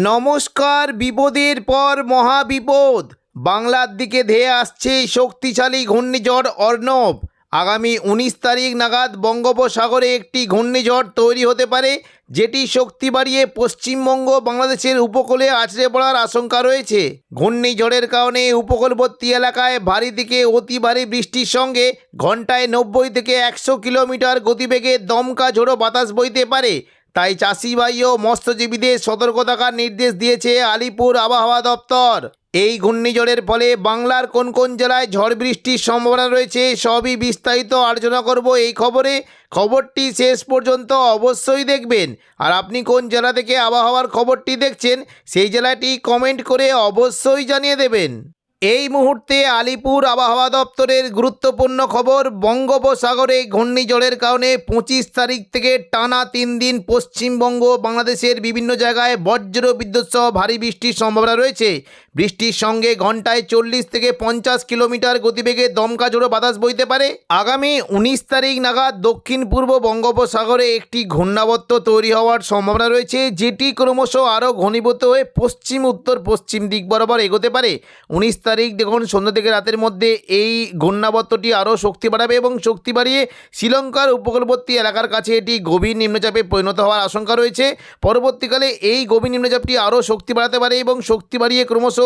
নমস্কার। বিপদের পর মহাবিপদ, বাংলার দিকে ধেয়ে আসছে শক্তিশালী ঘূর্ণিঝড় অর্ণব। আগামী 19 তারিখ নাগাদ বঙ্গোপসাগরে একটি ঘূর্ণিঝড় তৈরি হতে পারে, যেটি শক্তি বাড়িয়ে পশ্চিমবঙ্গ বাংলাদেশের উপকূলে আছড়ে পড়ার আশঙ্কা রয়েছে। ঘূর্ণিঝড়ের কারণে উপকূলবর্তী এলাকায় ভারী থেকে অতি ভারী বৃষ্টির সঙ্গে ঘন্টায় 90 থেকে 100 কিলোমিটার গতিবেগে দমকা ঝোড়ো বাতাস বইতে পারে। তাই চাষিভাই ও মৎস্যজীবীদের সতর্ক থাকার নির্দেশ দিয়েছে আলিপুর আবহাওয়া দপ্তর। এই ঘূর্ণিঝড়ের ফলে বাংলার কোন কোন জেলায় ঝড় বৃষ্টির সম্ভাবনা রয়েছে সবই বিস্তারিত আলোচনা করব এই খবরে। খবরটি শেষ পর্যন্ত অবশ্যই দেখবেন। আর আপনি কোন জেলা থেকে আবহাওয়ার খবরটি দেখছেন সেই জেলাটি কমেন্ট করে অবশ্যই জানিয়ে দেবেন। এই মুহূর্তে আলিপুর আবহাওয়া দপ্তরের গুরুত্বপূর্ণ খবর, বঙ্গোপসাগরে ঘূর্ণিঝড়ের কারণে 25 তারিখ থেকে টানা 3 দিন পশ্চিমবঙ্গ বাংলাদেশের বিভিন্ন জায়গায় বজ্র বিদ্যুৎ সহ ভারী বৃষ্টির সম্ভাবনা রয়েছে। বৃষ্টির সঙ্গে ঘন্টায় 40 থেকে 50 কিলোমিটার গতিবেগে দমকা ঝোড়ো বাতাস বইতে পারে। আগামী 19 তারিখ নাগাদ দক্ষিণ পূর্ব বঙ্গোপসাগরে একটি ঘূর্ণাবর্ত তৈরি হওয়ার সম্ভাবনা রয়েছে, যেটি ক্রমশ আরও ঘনীভূত হয়ে পশ্চিম উত্তর পশ্চিম দিক বরাবর এগোতে পারে। 19 তারিখ দেখুন সন্ধ্যা থেকে রাতের মধ্যে এই ঘূর্ণাবর্তটি আরও শক্তি বাড়াবে এবং শক্তি বাড়িয়ে শ্রীলঙ্কার উপকূলবর্তী এলাকার কাছে এটি গভীর নিম্নচাপে পরিণত হওয়ার আশঙ্কা রয়েছে। পরবর্তীকালে এই গভীর নিম্নচাপটি আরও শক্তি বাড়াতে পারে এবং শক্তি বাড়িয়ে ক্রমশ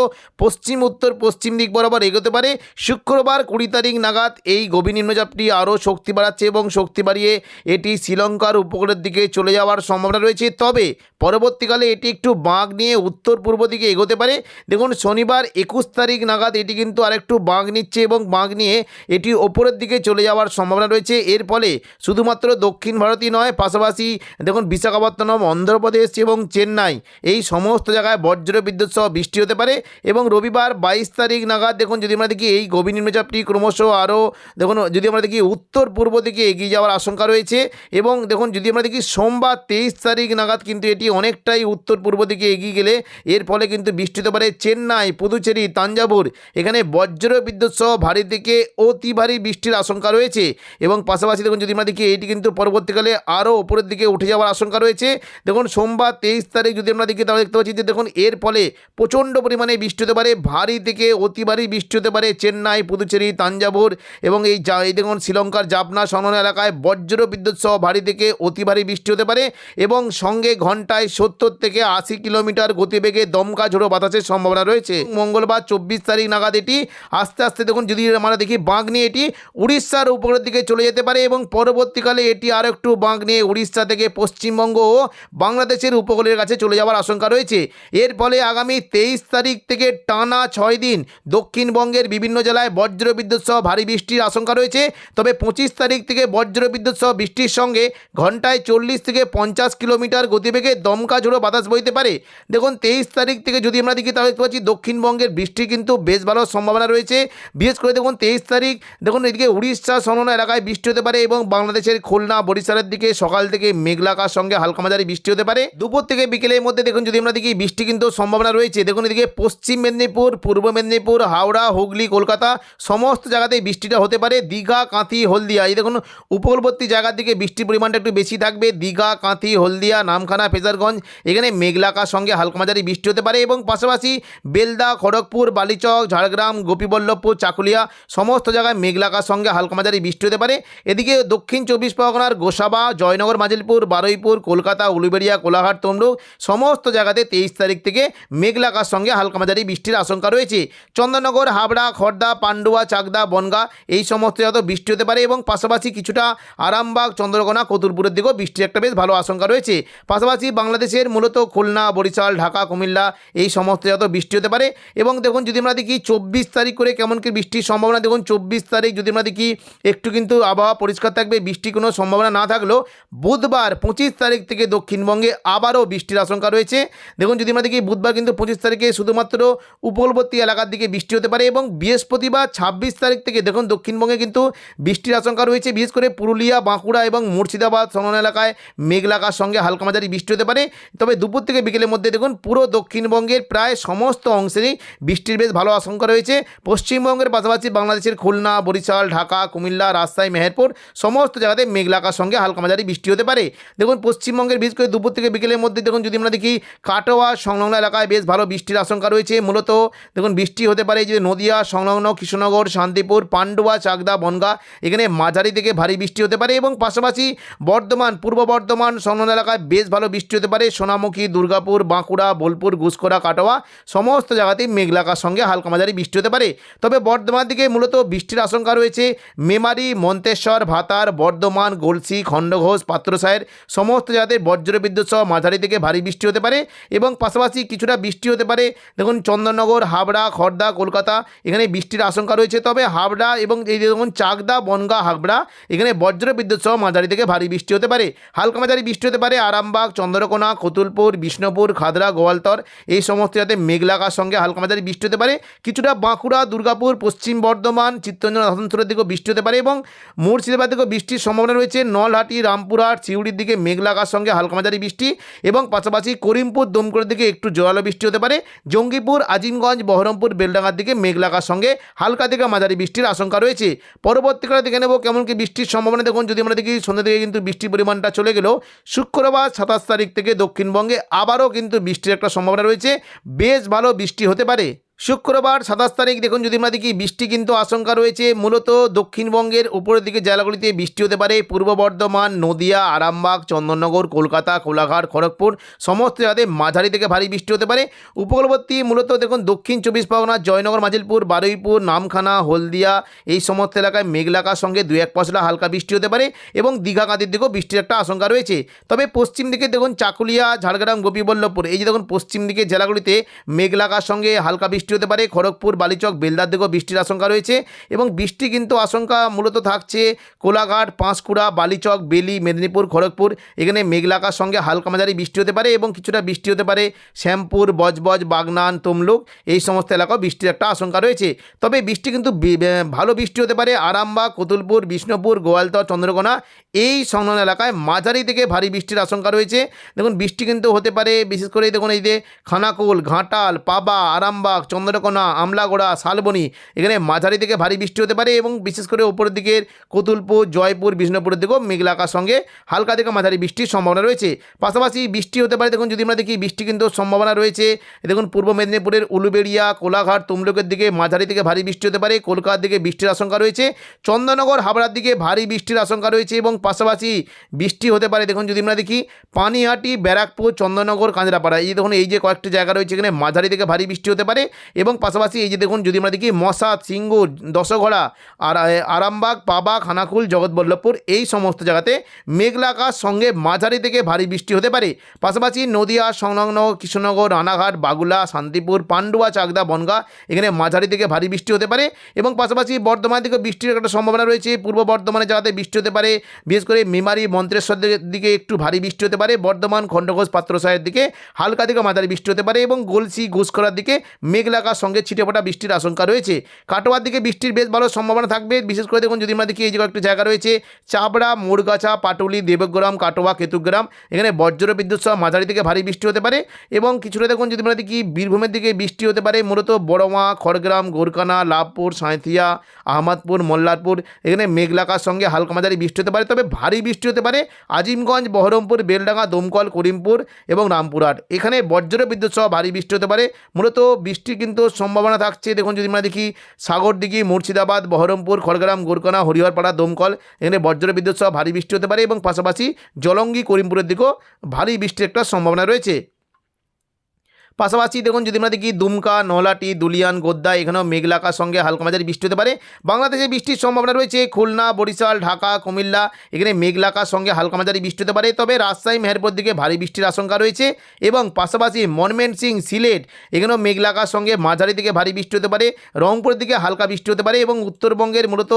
পশ্চিম উত্তর পশ্চিম দিক বরাবর এগোতে পারে। শুক্রবার 20 তারিখ নাগাদ এই গভীর নিম্নচাপটি আরও শক্তি বাড়াচ্ছে এবং শক্তি বাড়িয়ে এটি শ্রীলঙ্কার উপকূলের দিকে চলে যাওয়ার সম্ভাবনা রয়েছে। তবে পরবর্তীকালে এটি একটু বাঁক নিয়ে উত্তর পূর্ব দিকে এগোতে পারে। দেখুন শনিবার 21 তারিখ নাগাদ এটি কিন্তু আরেকটু বাঁক নিচ্ছে এবং বাঁক নিয়ে এটি ওপরের দিকে চলে যাওয়ার সম্ভাবনা রয়েছে। এর ফলে শুধুমাত্র দক্ষিণ ভারতই নয়, পাশাপাশি দেখুন বিশাখাপত্তনম, অন্ধ্রপ্রদেশ এবং চেন্নাই এই সমস্ত জায়গায় বজ্র বিদ্যুৎ সহ বৃষ্টি হতে পারে। এবং রবিবার 22 তারিখ নাগাদ দেখুন যদি আমরা দেখি এই গভীর নিম্নচাপটি ক্রমশ আরও দেখুন যদি আমরা দেখি উত্তর পূর্ব দিকে এগিয়ে যাওয়ার আশঙ্কা রয়েছে। এবং দেখুন যদি আমরা দেখি সোমবার 23 তারিখ নাগাদ কিন্তু এটি অনেকটাই উত্তর পূর্ব দিকে এগিয়ে গেলে এর ফলে কিন্তু বৃষ্টি হতে পারে চেন্নাই, পুদুচেরি, তাঞ্জাভুর, এখানে বজ্র বিদ্যুৎ সহ ভারী থেকে অতি ভারী বৃষ্টির আশঙ্কা রয়েছে। এবং পাশাপাশি দেখুন যদি আমরা দেখি এটি কিন্তু পরবর্তীকালে আরও ওপরের দিকে উঠে যাওয়ার আশঙ্কা রয়েছে। দেখুন সোমবার 23 তারিখ যদি আমরা দেখি তাহলে দেখতে পাচ্ছি যে দেখুন এর ফলে প্রচণ্ড পরিমাণে বৃষ্টি হতে পারে, ভারী থেকে অতি ভারী বৃষ্টি হতে পারে চেন্নাই, পুদুচেরি, তাঞ্জাভুর এবং এই দেখুন শ্রীলঙ্কার জাফনা সংলগ্ন এলাকায় বজ্র বিদ্যুৎ সহ ভারী থেকে অতি ভারী বৃষ্টি হতে পারে এবং সঙ্গে ঘন্টায় 70 থেকে 80 কিলোমিটার গতিবেগে দমকা ঝোড়ো বাতাসের সম্ভাবনা রয়েছে। মঙ্গলবার 24 তারিখ নাগাদ এটি আস্তে আস্তে দেখুন যদি আমরা দেখি বাঁক নিয়ে এটি উড়িষ্যার উপরের দিকে চলে যেতে পারে এবং পরবর্তীকালে এটি আরও একটু বাঁক নিয়ে উড়িষ্যা থেকে পশ্চিমবঙ্গ ও বাংলাদেশের উপকূলের কাছে চলে যাওয়ার আশঙ্কা রয়েছে। এর ফলে আগামী 23 তারিখ থেকে টানা 6 দিন দক্ষিণবঙ্গের বিভিন্ন জেলায় বজ্র বিদ্যুৎ সহ ভারী বৃষ্টির আশঙ্কা রয়েছে। তবে 25 তারিখ থেকে বজ্র বিদ্যুৎ সহ বৃষ্টির সঙ্গে ঘন্টায় 40 থেকে 50 কিলোমিটার গতিবেগে দমকা ঝোড়ো বাতাস বইতে পারে। দেখুন 23 তারিখ থেকে যদি আমরা দেখি তাহলে দেখতে পাচ্ছি দক্ষিণবঙ্গের বৃষ্টি কিন্তু বেশ ভালো সম্ভাবনা রয়েছে। বিশেষ করে দেখুন 23 তারিখ দেখুন এদিকে উড়িষ্যা সংলগ্ন এলাকায় বৃষ্টি হতে পারে এবং বাংলাদেশের খুলনা, বরিশালের দিকে সকাল থেকে মেঘলা আকাশের সঙ্গে হালকা মাঝারি বৃষ্টি হতে পারে। দুপুর থেকে বিকেলের মধ্যে দেখুন যদি আমরা দেখি বৃষ্টি কিন্তু সম্ভাবনা রয়েছে। দেখুন এদিকে পশ্চিম মেদিনীপুর, পূর্ব মেদিনীপুর, হাওড়া, হুগলি, কলকাতা সমস্ত জায়গাতেই বৃষ্টিটা হতে পারে। দীঘা, কাঁথি, হলদিয়া এই দেখুন উপকূলবর্তী জায়গার দিকে বৃষ্টির পরিমাণটা একটু বেশি থাকবে। দীঘা, কাঁথি, হলদিয়া, নামখানা, ফেজারগঞ্জ এখানে মেঘলা আকাশের সঙ্গে হালকা মাঝারি বৃষ্টি হতে পারে এবং পাশাপাশি বেলদা, খড়গপুর, বালিচক, ঝাড়গ্রাম, গোপীবল্লভপুর, চাকুলিয়া সমস্ত জায়গায় মেঘলা আকাশের সঙ্গে হালকা মাঝারি বৃষ্টি হতে পারে। এদিকে দক্ষিণ 24 পরগনার গোসাবা, জয়নগর, মাজিলপুর, বারুইপুর, কলকাতা, উলুবেড়িয়া, কোলাঘাট, তমলুক সমস্ত জায়গাতে 23 তারিখ থেকে মেঘলা আকাশের সঙ্গে হালকা মাঝারি বৃষ্টির আশঙ্কা রয়েছে। চন্দননগর, হাবড়া, খড়দা, পান্ডুয়া, চাকদা, বনগাঁ এই সমস্ত জায়গাতেও বৃষ্টি হতে পারে এবং পাশাপাশি কিছুটা আরামবাগ, চন্দ্রকোনা, কতুলপুরের দিকেও বৃষ্টির একটা বেশ ভালো আশঙ্কা রয়েছে। পাশাপাশি বাংলাদেশের মূলত খুলনা, বরিশাল, ঢাকা, কুমিল্লা এই সমস্ত জায়গাতেও বৃষ্টি হতে পারে। এবং দেখুন যদি আমরা দেখি 24 তারিখ করে কেমন কি বৃষ্টির সম্ভাবনা, দেখুন 24 তারিখ যদি আমরা দেখি একটু কিন্তু আবহাওয়া পরিষ্কার থাকবে, বৃষ্টির কোনো সম্ভাবনা না থাকলেও বুধবার 25 তারিখ থেকে দক্ষিণবঙ্গে আবারও বৃষ্টির আশঙ্কা রয়েছে। দেখুন যদি আমরা দেখি বুধবার কিন্তু 25 তারিখে শুধুমাত্র শুধুমাত্র উপকূলবর্তী এলাকার দিকে বৃষ্টি হতে পারে এবং বৃহস্পতিবার 26 তারিখ থেকে দেখুন দক্ষিণবঙ্গে কিন্তু বৃষ্টির আশঙ্কা রয়েছে। বিশেষ করে পুরুলিয়া, বাঁকুড়া এবং মুর্শিদাবাদ সংলগ্ন এলাকায় মেঘলাকার সঙ্গে হালকা মাঝারি বৃষ্টি হতে পারে। তবে দুপুর থেকে বিকেলের মধ্যে দেখুন পুরো দক্ষিণবঙ্গের প্রায় সমস্ত অংশেরই বৃষ্টির বেশ ভালো আশঙ্কা রয়েছে। পশ্চিমবঙ্গের পাশাপাশি বাংলাদেশের খুলনা, বরিশাল, ঢাকা, কুমিল্লা, রাজশাহী, মেহেরপুর সমস্ত জায়গাতে মেঘলাকার সঙ্গে হালকা মাঝারি বৃষ্টি হতে পারে। দেখুন পশ্চিমবঙ্গের বিশেষ করে দুপুর থেকে বিকেলের মধ্যে দেখুন যদি আমরা দেখি কাটোয়া সংলগ্ন এলাকায় বেশ ভালো বৃষ্টির আশঙ্কা রয়েছে। মূলত দেখুন বৃষ্টি হতে পারে যে নদিয়া সংলগ্ন কৃষ্ণনগর, শান্তিপুর, পান্ডুয়া, চাকদা, বনগাঁ এখানে মাঝারি থেকে ভারী বৃষ্টি হতে পারে এবং পাশাপাশি বর্ধমান, পূর্ব বর্ধমান সংলগ্ন এলাকায় বেশ ভালো বৃষ্টি হতে পারে। সোনামুখী, দুর্গাপুর, বাঁকুড়া, বোলপুর, গুসকরা, কাটোয়া সমস্ত জায়গাতেই মেঘলাকার সঙ্গে হালকা মাঝারি বৃষ্টি হতে পারে। তবে বর্ধমান দিকে মূলত বৃষ্টির আশঙ্কা রয়েছে মেমারি, মন্তেশ্বর, ভাতার, বর্ধমান, গলসি, খণ্ডঘোষ, পাত্রসায়ের সমস্ত জায়গাতে বজ্রবিদ্যুৎ সহ মাঝারি থেকে ভারী বৃষ্টি হতে পারে এবং পাশাপাশি কিছুটা বৃষ্টি হতে পারে দেখুন চন্দননগর, হাবড়া, খড়দা, কলকাতা এখানে বৃষ্টির আশঙ্কা রয়েছে। তবে হাবড়া এবং এই দেখুন চাকদা, বনগাঁ, হাবড়া এখানে বজ্রবিদ্যুৎ সহ মাঝারি থেকে ভারী বৃষ্টি হতে পারে। হালকা মাঝারি বৃষ্টি হতে পারে আরামবাগ, চন্দ্রকোনা, কতুলপুর, বিষ্ণুপুর, খাদরা, গোয়ালতর এই সমস্ত জায়গাতে মেঘলাকার সঙ্গে হালকা মাঝারি বৃষ্টি হতে পারে। কিছুটা বাঁকুড়া, দুর্গাপুর, পশ্চিম বর্ধমান, চিত্তরঞ্জন, আসানসোলের দিকেও বৃষ্টি হতে পারে এবং মুর্শিদাবাদ দিকেও বৃষ্টির সম্ভাবনা রয়েছে। নলহাটি, রামপুরহাট, সিউড়ির দিকে মেঘলাকার সঙ্গে হালকা মাঝারি বৃষ্টি এবং পাশাপাশি করিমপুর, দমকলের দিকে একটু জোরালো বৃষ্টি হতে পারে। জঙ্গিপুর, আজিমগঞ্জ, বহরমপুর, বেলডাঙ্গার দিকে মেঘলাকার সঙ্গে হালকা থেকে মাঝারি বৃষ্টির আশঙ্কা রয়েছে। পরবর্তীকালে দেখে নেব কেমন কি বৃষ্টির সম্ভাবনা। দেখুন যদি আমরা দেখি সন্ধ্যা থেকে কিন্তু বৃষ্টির পরিমাণটা চলে গেলেও শুক্রবার 27 তারিখ থেকে দক্ষিণবঙ্গে আবারও কিন্তু বৃষ্টির একটা সম্ভাবনা রয়েছে, বেশ ভালো বৃষ্টি হতে পারে। শুক্রবার 27 তারিখ দেখুন যদি আমরা দেখি বৃষ্টি কিন্তু আশঙ্কা রয়েছে মূলত দক্ষিণবঙ্গের উপরের দিকে জেলাগুলিতে বৃষ্টি হতে পারে। পূর্ব বর্ধমান, নদিয়া, আরামবাগ, চন্দননগর, কলকাতা, কোলাঘাট, খড়গপুর সমস্ত জায়গাতে মাঝারি থেকে ভারী বৃষ্টি হতে পারে। উপকূলবর্তী মূলত দেখুন দক্ষিণ 24 পরগনা, জয়নগর, মাজিলপুর, বারুইপুর, নামখানা, হলদিয়া এই সমস্ত এলাকায় মেঘলাকার সঙ্গে 2-1 পশলা হালকা বৃষ্টি হতে পারে এবং দীঘাকান্দির দিকেও বৃষ্টির একটা আশঙ্কা রয়েছে। তবে পশ্চিম দিকে দেখুন চাকুলিয়া, ঝাড়গ্রাম, গোপীবল্লভপুর এই যে দেখুন পশ্চিম দিকে জেলাগুলিতে মেঘলাকার সঙ্গে হালকা বৃষ্টি হতে পারে। খড়গপুর, বালিচক, বেলদার দিকেও বৃষ্টির আশঙ্কা রয়েছে এবং বৃষ্টি কিন্তু আশঙ্কা মূলত থাকছে কোলাঘাট, পাঁশকুড়া, বালিচক, বেলি, মেদিনীপুর, খড়গপুর এখানে মেঘলাকার সঙ্গে হালকা মাঝারি বৃষ্টি হতে পারে এবং কিছুটা বৃষ্টি হতে পারে শ্যামপুর, বজবজ, বাগনান, তমলুক এই সমস্ত এলাকাও বৃষ্টির একটা আশঙ্কা রয়েছে। তবে বৃষ্টি কিন্তু ভালো বৃষ্টি হতে পারে আরামবাগ, কতুলপুর, বিষ্ণুপুর, গোয়ালতর, চন্দ্রকোনা এই সংলগ্ন এলাকায় মাঝারি থেকে ভারী বৃষ্টির আশঙ্কা রয়েছে। দেখুন বৃষ্টি কিন্তু হতে পারে বিশেষ করে দেখুন এই যে খানাকুল, ঘাটাল, পাবা, আরামবাগ, চন্দ্রকোনা, আমলাগোড়া, শালবনী এখানে মাঝারি থেকে ভারী বৃষ্টি হতে পারে এবং বিশেষ করে উপরের দিকের কতুলপুর, জয়পুর, বিষ্ণুপুরের দিকেও মেঘলাকার সঙ্গে হালকা থেকে মাঝারি বৃষ্টির সম্ভাবনা রয়েছে। পাশাপাশি বৃষ্টি হতে পারে দেখুন যদি আমরা দেখি বৃষ্টি কিন্তু সম্ভাবনা রয়েছে দেখুন পূর্ব মেদিনীপুরের উলুবেড়িয়া, কোলাঘাট, তমলুকের দিকে মাঝারি থেকে ভারী বৃষ্টি হতে পারে। কলকাতার দিকে বৃষ্টির আশঙ্কা রয়েছে। চন্দননগর, হাবড়ার দিকে ভারী বৃষ্টির আশঙ্কা রয়েছে এবং পাশাপাশি বৃষ্টি হতে পারে দেখুন যদি আমরা দেখি পানিহাটি, ব্যারাকপুর, চন্দননগর, কাঁচরাপাড়া এই দেখুন এই যে কয়েকটি জায়গা রয়েছে এখানে মাঝারি থেকে ভারী বৃষ্টি হতে পারে এবং পাশাপাশি এই যে দেখুন যদি আমরা দেখি মশাদ, সিঙ্গুর, দশঘড়া, আর আরামবাগ, পাবা, খানাকুল, জগৎবল্লভপুর এই সমস্ত জায়গাতে মেঘলাকার সঙ্গে মাঝারি থেকে ভারী বৃষ্টি হতে পারে। পাশাপাশি নদিয়া সংলগ্ন কৃষ্ণনগর, রানাঘাট, বাগুলা, শান্তিপুর, পান্ডুয়া, চাকদা, বনগাঁ এখানে মাঝারি থেকে ভারী বৃষ্টি হতে পারে এবং পাশাপাশি বর্ধমান দিকে বৃষ্টির একটা সম্ভাবনা রয়েছে। পূর্ব বর্ধমানে জায়গাতে বৃষ্টি হতে পারে বিশেষ করে মেমারি, মন্ত্রেশ্বরের দিকে একটু ভারী বৃষ্টি হতে পারে। বর্ধমান, খণ্ডঘোষ, পাত্রসায়ের দিকে হালকা থেকে মাঝারি বৃষ্টি হতে পারে এবং গলসি, ঘুষখরার দিকে মেঘলাকার সঙ্গে ছিটেফোঁটা বৃষ্টির আশঙ্কা রয়েছে। কাটোয়ার দিকে বৃষ্টির বেশ ভালো সম্ভাবনা থাকবে বিশেষ করে দেখুন যদি আমরা দেখি এই যে কয়েকটি জায়গা রয়েছে চাবড়া, মোড়গাছা, পাটুলি, দেবগ্রাম, কাটোয়া, কেতুগ্রাম এখানে বজ্রবিদ্যুৎ সহ মাঝারি থেকে ভারী বৃষ্টি হতে পারে এবং কিছুটা দেখুন যদি আমরা দেখি বীরভূমের দিকে বৃষ্টি হতে পারে মূলত বড়মা, খড়গ্রাম, গোরকানা, লাভপুর, সাঁইথিয়া, আহমদপুর, মল্লারপুর এখানে মেঘলাকার সঙ্গে হালকা মাঝারি বৃষ্টি হতে পারে। তবে ভারী বৃষ্টি হতে পারে আজিমগঞ্জ, বহরমপুর, বেলডাঙ্গা, দমকল, করিমপুর এবং রামপুরহাট এখানে বজ্রবিদ্যুৎ সহ ভারী বৃষ্টি হতে পারে। মূলত বৃষ্টির কিন্তু সম্ভাবনা থাকছে দেখুন যদি আমরা দেখি সাগরদিঘি, মুর্শিদাবাদ, বহরমপুর, খড়গ্রাম, গোরকানা, হরিহরপাড়া, দমকল এখানে বজ্রবিদ্যুৎ সহ ভারী বৃষ্টি হতে পারে এবং পাশাপাশি জলঙ্গি, করিমপুরের দিকেও ভারী বৃষ্টির একটা সম্ভাবনা রয়েছে। পাশাপাশি দেখুন যদি আমরা দেখি দুমকা, নলহাটি, দুলিয়ান, গোদ্দা এখানেও মেঘলাকার সঙ্গে হালকা মাঝারি বৃষ্টি হতে পারে। বাংলাদেশে বৃষ্টির সম্ভাবনা রয়েছে খুলনা, বরিশাল, ঢাকা, কুমিল্লা এখানে মেঘলাকার সঙ্গে হালকা মাঝারি বৃষ্টি হতে পারে। তবে রাজশাহী, মেহেরপুর দিকে ভারী বৃষ্টির আশঙ্কা রয়েছে এবং পাশাপাশি ময়মনসিংহ, সিলেট এখানেও মেঘলাকার সঙ্গে মাঝারি থেকে ভারী বৃষ্টি হতে পারে। রংপুরের দিকে হালকা বৃষ্টি হতে পারে এবং উত্তরবঙ্গের মূলত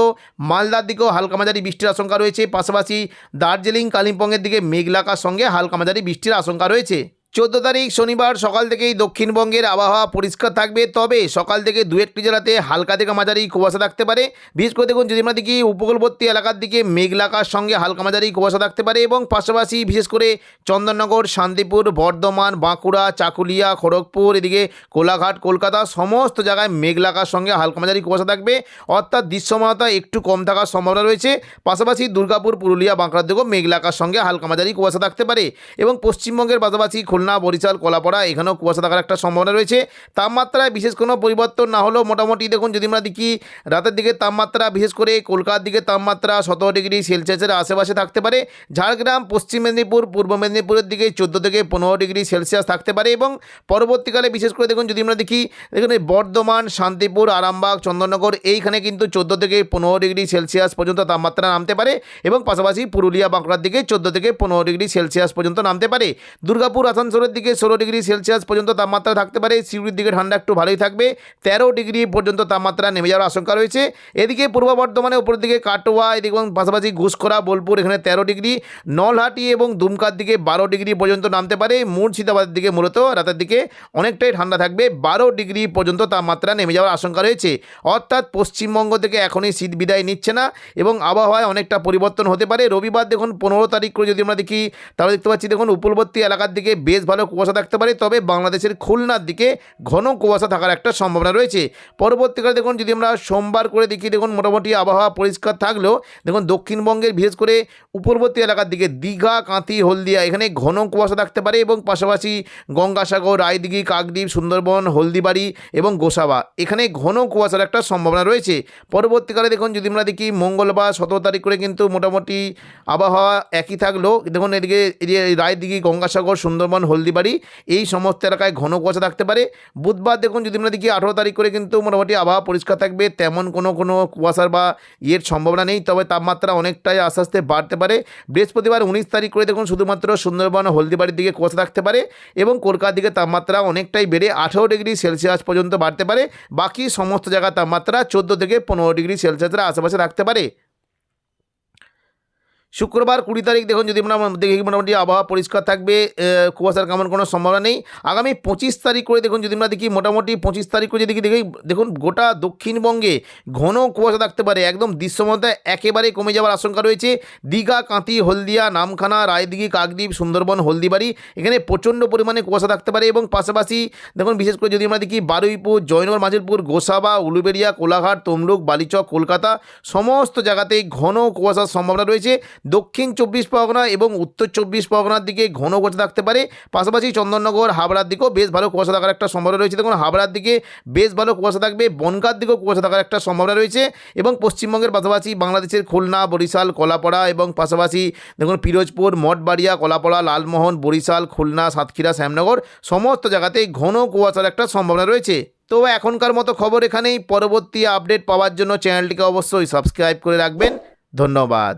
মালদার দিকেও হালকা মাঝারি বৃষ্টির আশঙ্কা রয়েছে। পাশাপাশি দার্জিলিং, কালিম্পংয়ের দিকে মেঘলাকার সঙ্গে হালকা মাঝারি বৃষ্টির আশঙ্কা রয়েছে। 14 তারিখ শনিবার সকাল থেকেই দক্ষিণবঙ্গের আবহাওয়া পরিষ্কার থাকবে, তবে সকাল থেকে দু একটি জেলাতে হালকা থেকে মাঝারি কুয়াশা থাকতে পারে। বিশেষ করে দেখুন, যদি আমরা দেখি উপকূলবর্তী এলাকার দিকে মেঘলাকার সঙ্গে হালকা মাঝারি কুয়াশা থাকতে পারে এবং পাশাপাশি বিশেষ করে চন্দননগর, শান্তিপুর, বর্ধমান, বাঁকুড়া, চাকুলিয়া, খড়গপুর, এদিকে কোলাঘাট, কলকাতা সমস্ত জায়গায় মেঘলাকার সঙ্গে হালকা মাঝারি কুয়াশা থাকবে, অর্থাৎ দৃশ্যমানতা একটু কম থাকার সম্ভাবনা রয়েছে। পাশাপাশি দুর্গাপুর, পুরুলিয়া, বাঁকুড়ার দিকেও মেঘলাকার সঙ্গে হালকা মাঝারি কুয়াশা থাকতে পারে এবং পশ্চিমবঙ্গের পাশাপাশি খুলনা, বরিশাল, কলাপাড়া এখানেও কুয়াশা থাকার একটা সম্ভাবনা রয়েছে। তাপমাত্রায় বিশেষ কোনো পরিবর্তন না হলেও মোটামুটি দেখুন, যদি আমরা দেখি রাতের দিকে তাপমাত্রা বিশেষ করে কলকাতার দিকে তাপমাত্রা 17 ডিগ্রি সেলসিয়াসের আশেপাশে থাকতে পারে। ঝাড়গ্রাম, পশ্চিম মেদিনীপুর, পূর্ব মেদিনীপুরের দিকে 14 থেকে 15 ডিগ্রি সেলসিয়াস থাকতে পারে এবং পরবর্তীকালে বিশেষ করে দেখুন, যদি আমরা দেখি এখানে বর্ধমান, শান্তিপুর, আরামবাগ, চন্দননগর এইখানে কিন্তু 14 থেকে 15 ডিগ্রি সেলসিয়াস পর্যন্ত তাপমাত্রা নামতে পারে এবং পাশাপাশি পুরুলিয়া, বাঁকুড়ার দিকে 14 থেকে 15 ডিগ্রি সেলসিয়াস পর্যন্ত নামতে পারে। দুর্গাপুর, আসানসোলের দিকে 16 ডিগ্রি সেলসিয়াস পর্যন্ত তাপমাত্রা থাকতে পারে। সিউড়ির দিকে ঠান্ডা একটু ভালোই থাকবে, 13 ডিগ্রি পর্যন্ত তাপমাত্রা নেমে যাওয়ার আশঙ্কা রয়েছে। এদিকে পূর্ব বর্ধমানে উপরের দিকে কাটোয়া, এদিকে এবং পাশাপাশি ঘুষখরা, বোলপুর এখানে 13 ডিগ্রি, নলহাটি এবং দুমকার দিকে 12 ডিগ্রি পর্যন্ত নামতে পারে। মুর্শিদাবাদের দিকে মূলত রাতের দিকে অনেকটাই ঠান্ডা থাকবে, 12 ডিগ্রি পর্যন্ত তাপমাত্রা নেমে যাওয়ার আশঙ্কা রয়েছে। অর্থাৎ পশ্চিমবঙ্গ থেকে এখনই শীত বিদায় নিচ্ছে না এবং আবহাওয়ায় অনেকটা পরিবর্তন হতে পারে। রবিবার দেখুন 15 তারিখ করে যদি আমরা দেখি তাহলে দেখতে পাচ্ছি দেখুন উপকূলবর্তী এলাকার দিকে বেশ ভালো কুয়াশা থাকতে পারে, তবে বাংলাদেশের খুলনার দিকে ঘন কুয়াশা থাকার একটা সম্ভাবনা রয়েছে। পরবর্তীকালে দেখুন, যদি আমরা সোমবার করে দেখি দেখুন মোটামুটি আবহাওয়া পরিষ্কার থাকলেও দেখুন দক্ষিণবঙ্গের বিশেষ করে উপকূলবর্তী এলাকার দিকে দীঘা, কাঁথি, হলদিয়া এখানে ঘন কুয়াশা থাকতে পারে এবং পাশাপাশি গঙ্গাসাগর, রায়দিঘি, কাকদ্বীপ, সুন্দরবন, হলদিবাড়ি এবং গোসাবা এখানে ঘন কুয়াশার একটা সম্ভাবনা রয়েছে। পরবর্তীকালে দেখুন, যদি আমরা দেখি মঙ্গলবার 17 তারিখ করে কিন্তু মোটামুটি আবহাওয়া একই থাকলেও দেখুন এদিকে রায়দিঘি, গঙ্গাসাগর, সুন্দরবন, হলদিবাড়ি এই সমস্ত এলাকায় ঘন কুয়াশা থাকতে পারে। বুধবার দেখুন, যদি আমরা দেখি 18 তারিখ করে কিন্তু মোটামুটি আবহাওয়া পরিষ্কার থাকবে, তেমন কোনো কুয়াশার বা সম্ভাবনা নেই, তবে তাপমাত্রা অনেকটাই আস্তে আস্তে বাড়তে পারে। বৃহস্পতিবার 19 তারিখ করে দেখুন শুধুমাত্র সুন্দরবন, হলদিবাড়ির দিকে কুয়াশা থাকতে পারে এবং কলকাতার দিকে তাপমাত্রা অনেকটাই বেড়ে 18 ডিগ্রি সেলসিয়াস পর্যন্ত বাড়তে পারে। বাকি সমস্ত জায়গার তাপমাত্রা 14 থেকে 15 ডিগ্রি সেলসিয়াসের আশেপাশে থাকতে পারে। শুক্রবার 20 তারিখ দেখুন, যদি আমরা দেখি মোটামুটি আবহাওয়া পরিষ্কার থাকবে, কুয়াশার কেমন কোনো সম্ভাবনা নেই। আগামী 25 তারিখ করে দেখুন, যদি আমরা দেখি মোটামুটি 25 তারিখ করে যদি দেখি দেখুন গোটা দক্ষিণবঙ্গে ঘন কুয়াশা থাকতে পারে, একদম দৃশ্যমানতা একেবারে কমে যাওয়ার আশঙ্কা রয়েছে। দীঘা, কাঁথি, হলদিয়া, নামখানা, রায়দিঘি, কাকদ্বীপ, সুন্দরবন, হলদিবাড়ি এখানে প্রচণ্ড পরিমাণে কুয়াশা থাকতে পারে এবং পাশাপাশি দেখুন বিশেষ করে যদি আমরা দেখি বারুইপুর, জয়নগর, মাজিলপুর, গোসাবা, উলুবেড়িয়া, কোলাঘাট, তমলুক, বালিচক, কলকাতা সমস্ত জায়গাতেই ঘন কুয়াশার সম্ভাবনা রয়েছে। দক্ষিণ 24 পরগনা এবং উত্তর 24 পরগনার দিকে ঘন কুয়াশা থাকতে পারে। পাশাপাশি চন্দননগর, হাবড়ার দিকেও বেশ ভালো কুয়াশা থাকার একটা সম্ভাবনা রয়েছে। দেখুন হাবড়ার দিকে বেশ ভালো কুয়াশা থাকবে, বনগাঁর দিকেও কুয়াশা থাকার একটা সম্ভাবনা রয়েছে এবং পশ্চিমবঙ্গের পাশাপাশি বাংলাদেশের খুলনা, বরিশাল, কলাপাড়া এবং পাশাপাশি দেখুন পিরোজপুর, মঠবাড়িয়া, কলাপাড়া, লালমোহন, বরিশাল, খুলনা, সাতক্ষীরা, শ্যামনগর সমস্ত জায়গাতেই ঘন কুয়াশার একটা সম্ভাবনা রয়েছে। তো এখনকার মতো খবর এখানেই। পরবর্তী আপডেট পাওয়ার জন্য চ্যানেলটিকে অবশ্যই সাবস্ক্রাইব করে রাখবেন। ধন্যবাদ।